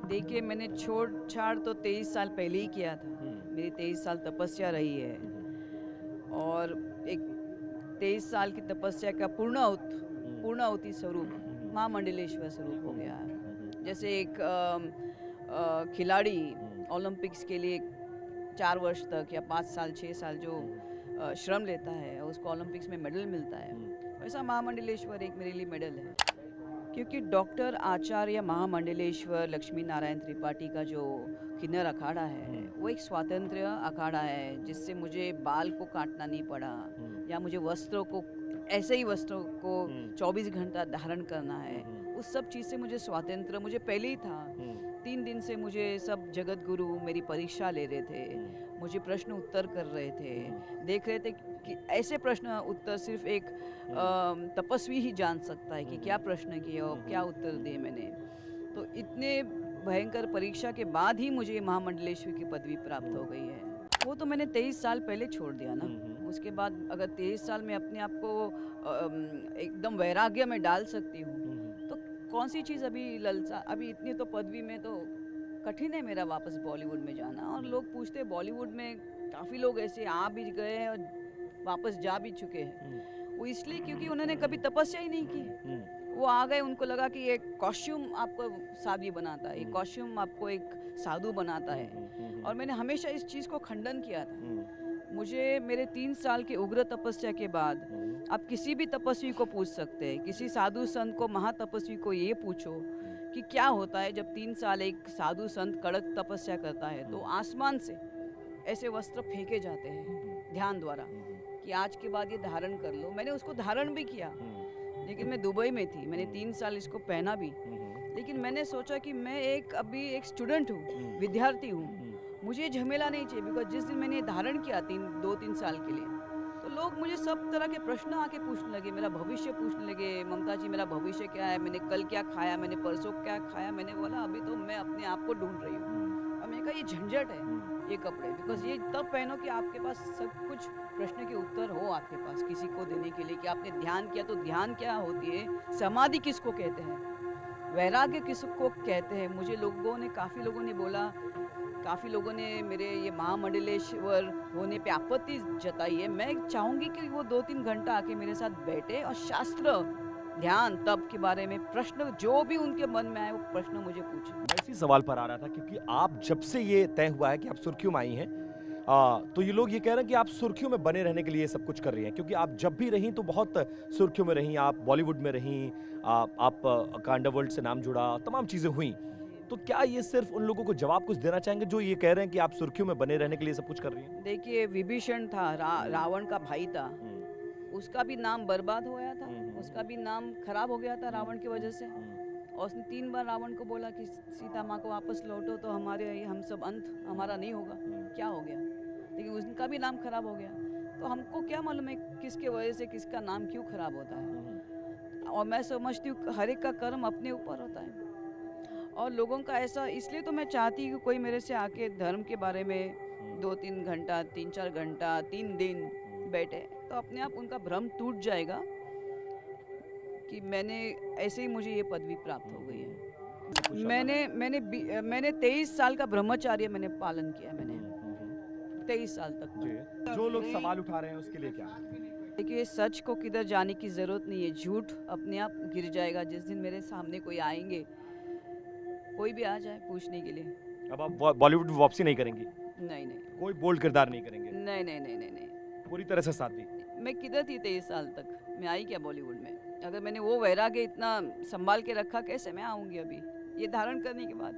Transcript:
देखिए, मैंने छोड़-छाड़ तो 23 साल पहले ही किया था। मेरी 23 साल तपस्या रही है और एक 23 साल की तपस्या का पूर्णाहुति स्वरूप माँ मंडलेश्वर स्वरूप हो गया है। जैसे एक खिलाड़ी ओलंपिक्स के लिए 4 वर्ष तक या 5 साल, 6 साल जो श्रम लेता है, उसको ओलंपिक्स में मेडल मिलता है, वैसा महामंडलेश्वर एक मेरे लिए मेडल है। क्योंकि डॉक्टर आचार्य महामंडलेश्वर लक्ष्मी नारायण त्रिपाठी का जो किन्नर अखाड़ा है, वो एक स्वातंत्र्य अखाड़ा है, जिससे मुझे बाल को काटना नहीं पड़ा या मुझे वस्त्रों को ऐसे ही वस्त्रों को 24 घंटा धारण करना है। उस सब चीज़ से मुझे स्वातंत्र्य मुझे पहले ही था। 3 दिन से मुझे सब जगत गुरु मेरी परीक्षा ले रहे थे, मुझे प्रश्न उत्तर कर रहे थे, देख रहे थे कि ऐसे प्रश्न उत्तर सिर्फ एक तपस्वी ही जान सकता है कि क्या प्रश्न किया और क्या उत्तर दिए मैंने। तो इतने भयंकर परीक्षा के बाद ही मुझे महामंडलेश्वर की पदवी प्राप्त हो गई है। वो तो मैंने 23 साल पहले छोड़ दिया ना। उसके बाद अगर 23 साल में अपने आप को एकदम वैराग्य में डाल सकती हूँ, तो कौन सी चीज़ अभी ललचा, अभी इतनी तो पदवी में तो कठिन है मेरा वापस बॉलीवुड में जाना। और लोग पूछते हैं बॉलीवुड में काफ़ी लोग ऐसे आ भी गए हैं और वापस जा भी चुके हैं। वो इसलिए क्योंकि उन्होंने कभी तपस्या ही नहीं की। वो आ गए, उनको लगा कि एक कॉस्ट्यूम आपको साध्वी बनाता है, ये कॉस्ट्यूम आपको एक साधु बनाता है। और मैंने हमेशा इस चीज़ को खंडन किया था। मुझे मेरे 3 साल के उग्र तपस्या के बाद आप किसी भी तपस्वी को पूछ सकते हैं, किसी साधु संत को, महातपस्वी को ये पूछो कि क्या होता है जब 3 साल एक साधु संत कड़क तपस्या करता है तो आसमान से ऐसे वस्त्र फेंके जाते हैं ध्यान द्वारा कि आज के बाद ये धारण कर लो। मैंने उसको धारण भी किया, लेकिन मैं दुबई में थी, मैंने 3 साल इसको पहना भी। लेकिन मैंने सोचा कि मैं अभी एक स्टूडेंट हूँ, विद्यार्थी हूँ, मुझे झमेला नहीं चाहिए। बिकॉज जिस दिन मैंने धारण किया 2-3 साल के लिए, तो लोग मुझे सब तरह के प्रश्न आके पूछने लगे, मेरा भविष्य पूछने लगे, ममता जी मेरा भविष्य क्या है, मैंने कल क्या खाया, मैंने परसों क्या खाया। मैंने बोला अभी तो मैं अपने आप को ढूंढ रही हूँ। और मैंने कहा ये झंझट है ये कपड़े, बिकॉज ये तब पहनो कि आपके पास सब कुछ प्रश्न के उत्तर हो आपके पास किसी को देने के लिए, कि आपने ध्यान किया तो ध्यान क्या होती है, समाधि किसको कहते हैं, वैराग्य किसको कहते हैं। मुझे काफ़ी लोगों ने बोला, काफ़ी लोगों ने मेरे ये महामंडलेश्वर होने पे आपत्ति जताई है। मैं चाहूँगी कि वो 2-3 घंटा आके मेरे साथ बैठे और शास्त्र, ध्यान, तप के बारे में प्रश्न जो भी उनके मन में आए वो प्रश्न मुझे पूछे। मैं इसी सवाल पर आ रहा था क्योंकि आप जब से ये तय हुआ है कि आप सुर्खियों में आई हैं, तो ये लोग ये कह रहे हैं कि आप सुर्खियों में बने रहने के लिए सब कुछ कर रही हैं, क्योंकि आप जब भी रहीं तो बहुत सुर्खियों में रहीं, आप बॉलीवुड में रहीं, आप अंडरवर्ल्ड से नाम जुड़ा, तमाम चीज़ें हुई। तो क्या ये सिर्फ उन लोगों को जवाब कुछ देना चाहेंगे जो ये कह रहे हैं कि आप सुर्खियों में बने रहने के लिए सब कुछ कर रही हैं? देखिए, विभीषण था, रावण का भाई था, उसका भी नाम बर्बाद हो गया था, उसका भी नाम खराब हो गया था रावण की वजह से। और उसने 3 बार रावण को बोला कि सीता माँ को वापस लौटो तो हम सब अंत हमारा नहीं होगा। क्या हो गया, लेकिन उनका भी नाम खराब हो गया। तो हमको क्या मालूम है किसके वजह से किसका नाम क्यों खराब होता है। और मैं समझती हूँ हर एक का कर्म अपने ऊपर होता है। और लोगों का ऐसा, इसलिए तो मैं चाहती हूँ कि कोई मेरे से आके धर्म के बारे में 2-3 घंटा, 3-4 घंटा, 3 दिन बैठे, तो अपने आप उनका भ्रम टूट जाएगा कि ऐसे ही मुझे ये पदवी प्राप्त हो गई है। मैंने 23 साल का ब्रह्मचार्य मैंने पालन किया, मैंने 23 साल तक। जो लोग सवाल उठा रहे हैं उसके लिए क्या? देखिए, सच को किधर जाने की जरूरत नहीं है, झूठ अपने आप गिर जाएगा जिस दिन मेरे सामने कोई आएंगे, कोई भी आ जाए पूछने के लिए। अब आप बॉलीवुड में वापसी नहीं करेंगी? नहीं नहीं, कोई बोल्ड किरदार नहीं करेंगे? नहीं नहीं नहीं नहीं नहीं। पूरी तरह से साथ दी? मैं किधर थी 23 साल तक, मैं आई क्या बॉलीवुड में? अगर मैंने वो वैराग्य इतना संभाल के रखा, कैसे मैं आऊँगी अभी ये धारण करने के बाद?